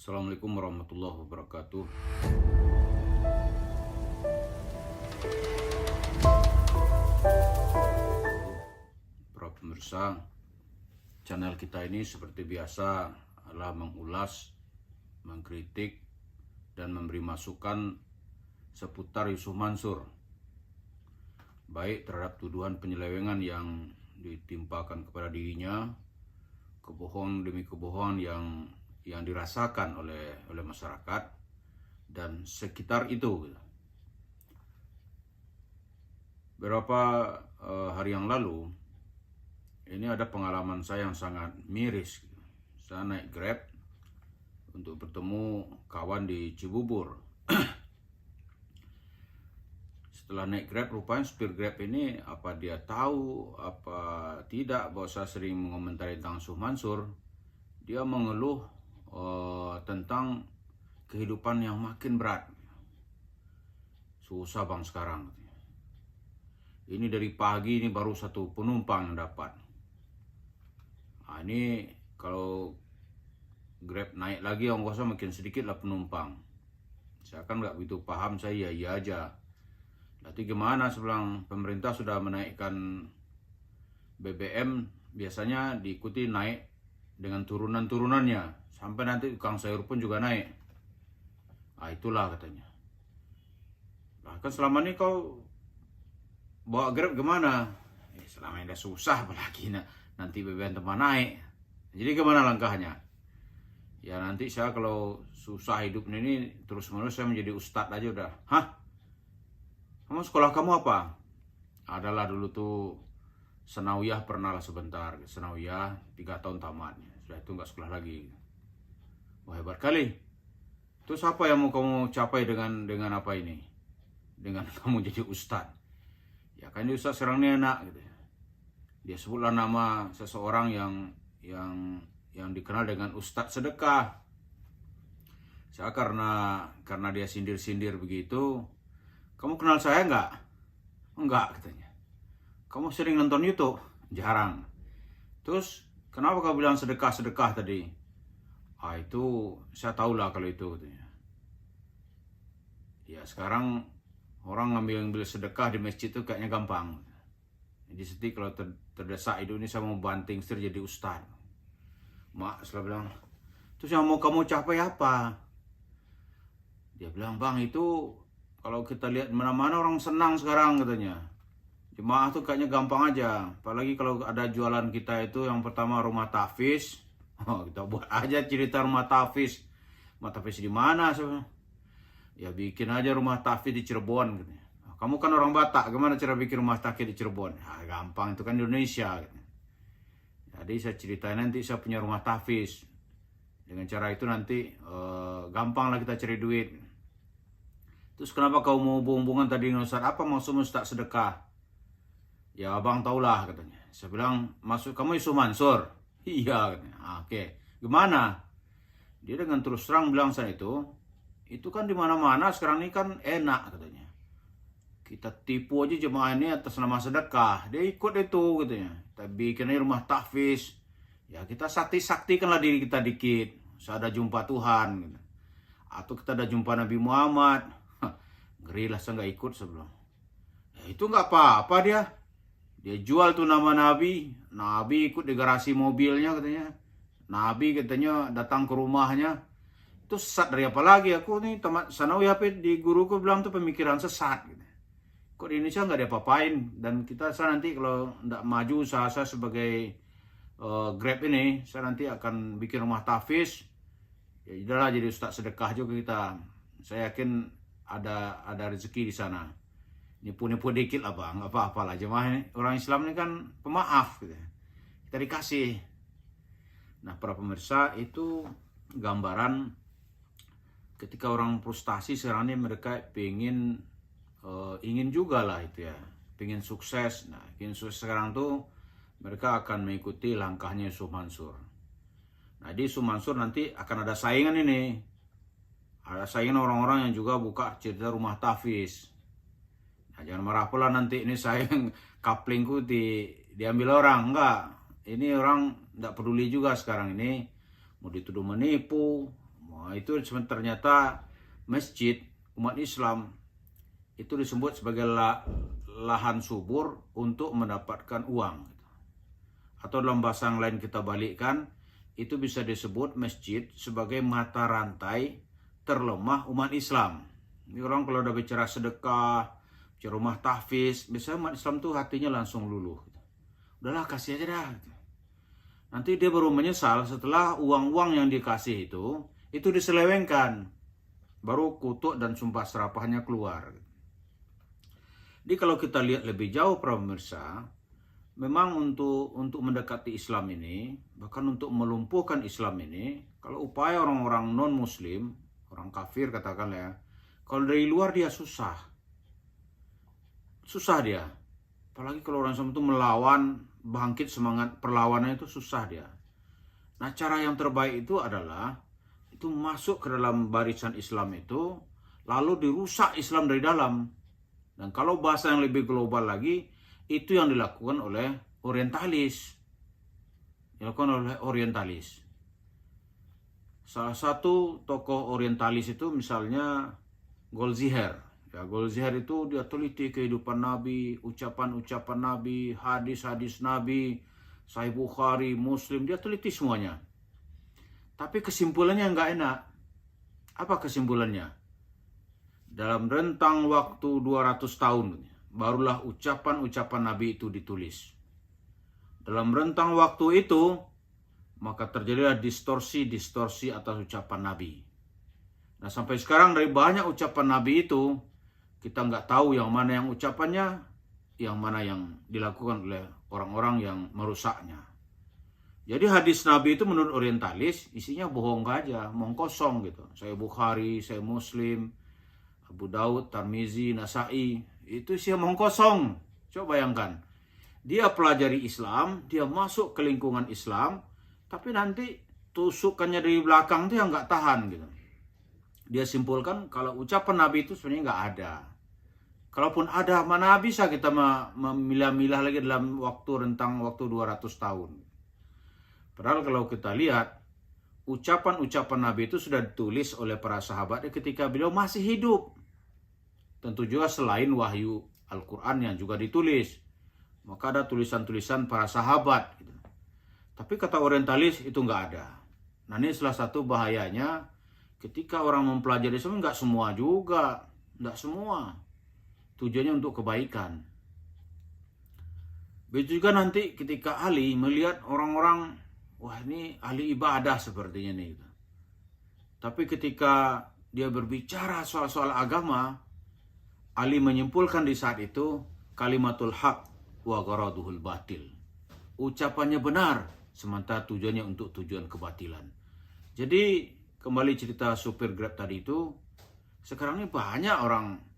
Assalamualaikum warahmatullahi wabarakatuh. Para pemirsa, channel kita ini seperti biasa adalah mengulas, mengkritik, dan memberi masukan seputar Yusuf Mansur, baik terhadap tuduhan penyelewengan yang ditimpakan kepada dirinya, kebohongan demi kebohongan yang dirasakan oleh masyarakat dan sekitar itu. Beberapa hari yang lalu ini ada pengalaman saya yang sangat miris. Saya naik Grab untuk bertemu kawan di Cibubur. Setelah naik Grab, rupanya supir Grab ini apa dia tahu apa tidak bahwa saya sering mengomentari tentang Yusuf Mansur. Dia mengeluh tentang kehidupan yang makin berat. Susah bang sekarang. Ini dari pagi ini baru satu penumpang yang dapat. Nah, ini kalau Grab naik lagi ongkosnya makin sedikit lah penumpang. Saya kan nggak begitu paham, saya iya aja. Nanti gimana sebelah pemerintah sudah menaikkan BBM, biasanya diikuti naik dengan turunan-turunannya. Sampai nanti tukang sayur pun juga naik. Nah itulah katanya. Bahkan selama ini kau bawa Grab gimana? Selama ini udah susah, apalagi nanti BBM tambah naik. Jadi gimana langkahnya? Ya nanti saya kalau susah hidup ini terus-menerus saya menjadi ustadz aja udah. Hah? Kamu sekolah kamu apa? Adalah dulu tuh Senawiyah pernah lah sebentar. Senawiyah 3 tahun tamatnya. Sudah itu nggak sekolah lagi. Wah hebat kali. Terus apa yang mau kamu capai dengan apa ini? Dengan kamu jadi ustadz? Ya kan dia ustadz sekarang ini enak gitu. Dia sebutlah nama seseorang yang dikenal dengan ustadz sedekah. Saya karena dia sindir-sindir begitu. Kamu kenal saya enggak? Enggak katanya. Kamu sering nonton YouTube? Jarang. Terus kenapa kau bilang sedekah-sedekah tadi? Ah itu saya tahulah kalau itu katanya. Ya sekarang orang ngambil sedekah di masjid itu kayaknya gampang. Jadi sedih kalau terdesak hidup ini saya mau banting setir jadi ustaz. Mak selalu bilang, terus yang mau kamu capai apa? Dia bilang, bang itu kalau kita lihat mana-mana orang senang sekarang katanya. Jemaah tuh kayaknya gampang aja. Apalagi kalau ada jualan kita itu yang pertama rumah tahfiz. Oh, kita buat aja cerita rumah tahfiz. Rumah tahfiz di mana? Ya bikin aja rumah tahfiz di Cirebon katanya. Kamu kan orang Batak, gimana cara bikin rumah tahfiz di Cirebon? Ya, gampang, itu kan di Indonesia katanya. Jadi saya ceritain nanti saya punya rumah tahfiz. Dengan cara itu nanti gampang lah kita cari duit. Terus kenapa kau mau hubung-hubungan tadi dengan Ustaz? Apa maksudmu Ustaz sedekah? Ya abang taulah katanya. Saya bilang, maksud kamu Yusuf Mansur? Iya katanya. Oke. Gimana? Dia dengan terus terang bilang saya itu kan di mana-mana sekarang ini kan enak katanya. Kita tipu aja jemaah ini atas nama sedekah. Dia ikut itu katanya. Kita bikin rumah tahfiz. Ya kita sakti-saktikanlah diri kita dikit. Saya ada jumpa Tuhan. Gitu. Atau kita ada jumpa Nabi Muhammad. Ngeri lah saya nggak ikut sebelum. Ya, itu nggak apa-apa dia. Dia jual tuh nama Nabi. Nabi ikut di garasi mobilnya katanya. Nabi katanya datang ke rumahnya. Itu sesat dari apa lagi? Aku nih tamat Sanawiyah di guruku bilang tuh pemikiran sesat. Gitu. Kok di Indonesia nggak diapa-apain. Dan saya nanti kalau nggak maju usaha saya sebagai Grab ini. Saya nanti akan bikin rumah tahfiz. Ya udahlah jadi ustaz sedekah juga kita. Saya yakin ada rezeki di sana. Nipu-nipu dikit lah bang, nggak apa-apa lah. Jemaah ini, orang Islam ini kan pemaaf gitu. Kita dikasih. Nah para pemirsa itu gambaran ketika orang frustasi sekarang ini mereka ingin juga lah itu ya, pengen sukses. Nah ingin sukses sekarang tuh mereka akan mengikuti langkahnya Yusuf Mansur. Nah di Yusuf Mansur nanti akan ada saingan ini. Ada saingan orang-orang yang juga buka cerita rumah tahfiz. Nah, jangan marah pula nanti ini saya yang kaplingku diambil orang. Enggak. Ini orang enggak peduli juga sekarang ini. Mau dituduh menipu, Nah, itu ternyata masjid umat Islam itu disebut sebagai lahan subur untuk mendapatkan uang. Atau dalam bahasa yang lain kita balikkan, itu bisa disebut masjid sebagai mata rantai terlemah umat Islam. Ini orang kalau udah bicara sedekah, bicara rumah tahfiz, biasanya umat Islam tuh hatinya langsung luluh. Udahlah, kasih aja dah. Nanti dia baru menyesal setelah uang-uang yang dikasih itu diselewengkan. Baru kutuk dan sumpah serapahnya keluar. Jadi kalau kita lihat lebih jauh para pemirsa, memang untuk mendekati Islam ini, bahkan untuk melumpuhkan Islam ini, kalau upaya orang-orang non-muslim, orang kafir katakanlah ya, kalau dari luar dia susah dia. Apalagi kalau orang Islam itu melawan, bangkit semangat perlawanan itu susah dia. Nah, cara yang terbaik itu adalah itu masuk ke dalam barisan Islam itu, lalu dirusak Islam dari dalam. Dan kalau bahasa yang lebih global lagi, itu yang dilakukan oleh orientalis. Salah satu tokoh orientalis itu misalnya Goldziher. Ya, Goldziher itu dia teliti kehidupan Nabi, ucapan-ucapan Nabi, hadis-hadis Nabi, Sahih Bukhari, Muslim, dia teliti semuanya. Tapi kesimpulannya nggak enak. Apa kesimpulannya? Dalam rentang waktu 200 tahun, barulah ucapan-ucapan Nabi itu ditulis. Dalam rentang waktu itu, maka terjadilah distorsi atas ucapan Nabi. Nah, sampai sekarang dari banyak ucapan Nabi itu, kita nggak tahu yang mana yang ucapannya, yang mana yang dilakukan oleh orang-orang yang merusaknya. Jadi hadis Nabi itu menurut orientalis, isinya bohong aja, omong kosong gitu. Saya Bukhari, saya Muslim, Abu Daud, Tirmizi, Nasai, itu sih omong kosong. Coba bayangkan, dia pelajari Islam, dia masuk ke lingkungan Islam, tapi nanti tusukannya dari belakang dia nggak tahan gitu. Dia simpulkan kalau ucapan Nabi itu sebenarnya nggak ada. Kalaupun ada, mana bisa kita memilah-milah lagi dalam rentang waktu 200 tahun. Padahal kalau kita lihat, ucapan-ucapan Nabi itu sudah ditulis oleh para sahabat ketika beliau masih hidup. Tentu juga selain wahyu Al-Quran yang juga ditulis. Maka ada tulisan-tulisan para sahabat. Gitu. Tapi kata orientalis itu nggak ada. Nah, ini salah satu bahayanya ketika orang mempelajari Islam, nggak semua juga. Nggak semua. Tujuannya untuk kebaikan. Begitu juga nanti ketika ahli melihat orang-orang, wah ini ahli ibadah sepertinya nih. Tapi ketika dia berbicara soal-soal agama, ahli menyimpulkan di saat itu kalimatul haq wa gharaduhul batil. Ucapannya benar, sementara tujuannya untuk tujuan kebatilan. Jadi kembali cerita supir Grab tadi itu, sekarang ini banyak orang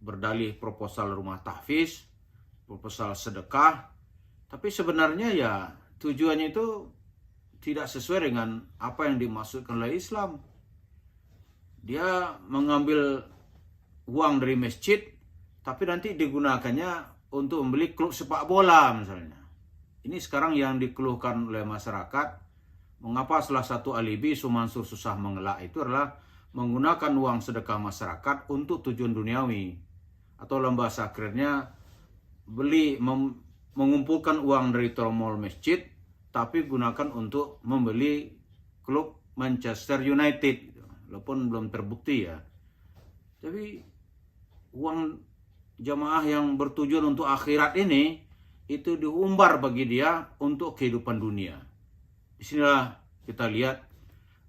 berdalih proposal rumah tahfiz, proposal sedekah, tapi sebenarnya ya tujuannya itu tidak sesuai dengan apa yang dimaksudkan oleh Islam. Dia mengambil uang dari masjid, tapi nanti digunakannya untuk membeli klub sepak bola misalnya. Ini sekarang yang dikeluhkan oleh masyarakat. Mengapa salah satu alibi Sumansur susah mengelak itu adalah menggunakan uang sedekah masyarakat untuk tujuan duniawi. Atau dalam bahasa kerennya, mengumpulkan uang dari tromol masjid, tapi gunakan untuk membeli klub Manchester United. Walaupun belum terbukti ya. Tapi uang jamaah yang bertujuan untuk akhirat ini, itu diumbar bagi dia untuk kehidupan dunia. Disinilah kita lihat,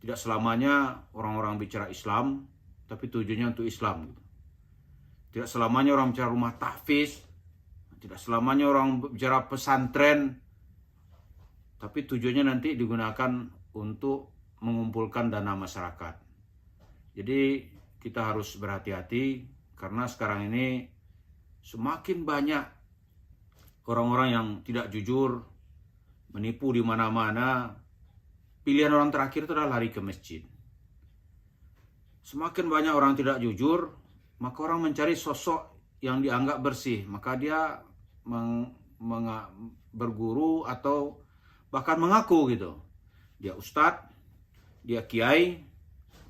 tidak selamanya orang-orang bicara Islam, tapi tujuannya untuk Islam. Tidak selamanya orang bicara rumah tahfiz, tidak selamanya orang bicara pesantren, tapi tujuannya nanti digunakan untuk mengumpulkan dana masyarakat. Jadi kita harus berhati-hati, karena sekarang ini semakin banyak orang-orang yang tidak jujur, menipu di mana-mana. Pilihan orang terakhir itu adalah lari ke masjid. Semakin banyak orang tidak jujur, maka orang mencari sosok yang dianggap bersih. Maka dia berguru atau bahkan mengaku gitu. Dia ustadz, dia kiai,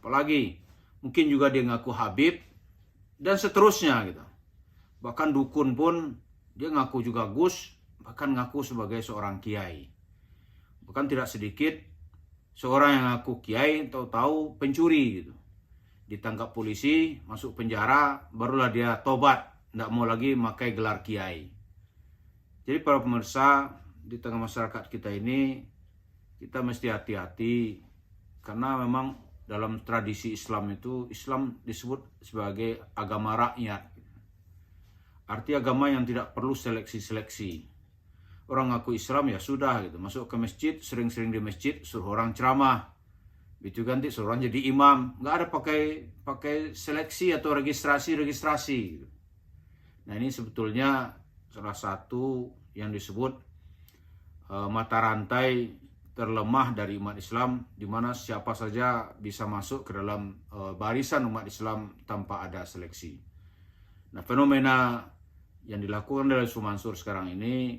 apalagi mungkin juga dia ngaku Habib dan seterusnya gitu. Bahkan dukun pun dia ngaku juga Gus, bahkan ngaku sebagai seorang kiai. Bahkan tidak sedikit seorang yang ngaku kiai tahu-tahu pencuri gitu. Ditangkap polisi, masuk penjara, barulah dia tobat, tidak mau lagi memakai gelar kiai. Jadi para pemirsa, di tengah masyarakat kita ini, kita mesti hati-hati, karena memang dalam tradisi Islam itu, Islam disebut sebagai agama rakyat. Arti agama yang tidak perlu seleksi-seleksi. Orang ngaku Islam ya sudah gitu, masuk ke masjid, sering-sering di masjid, suruh orang ceramah. Itu ganti suruh orang jadi imam, nggak ada pakai seleksi atau registrasi. Nah ini sebetulnya salah satu yang disebut mata rantai terlemah dari umat Islam, di mana siapa saja bisa masuk ke dalam barisan umat Islam tanpa ada seleksi. Nah fenomena yang dilakukan oleh Yusuf Mansur sekarang ini,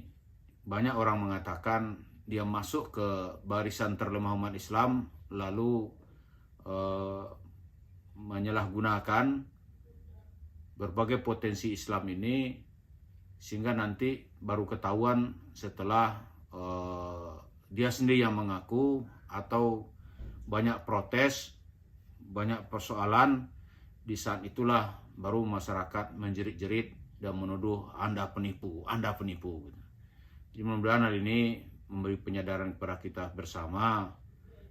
banyak orang mengatakan dia masuk ke barisan terlemah umat Islam, lalu menyalahgunakan berbagai potensi Islam ini, sehingga nanti baru ketahuan setelah dia sendiri yang mengaku, atau banyak protes, banyak persoalan. Di saat itulah baru masyarakat menjerit-jerit dan menuduh Anda penipu. Jadi mudah-mudahan hal ini memberi penyadaran kepada kita bersama.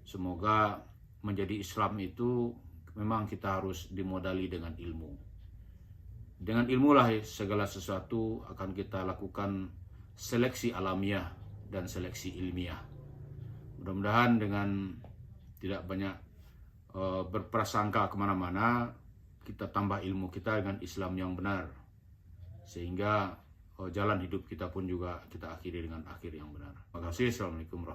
Semoga menjadi Islam itu memang kita harus dimodali dengan ilmu. Dengan ilmu lah segala sesuatu akan kita lakukan seleksi alamiah dan seleksi ilmiah. Mudah-mudahan dengan tidak banyak berprasangka kemana-mana, kita tambah ilmu kita dengan Islam yang benar, sehingga jalan hidup kita pun juga kita akhiri dengan akhir yang benar. Terima kasih. Assalamualaikum warahmatullahi wabarakatuh.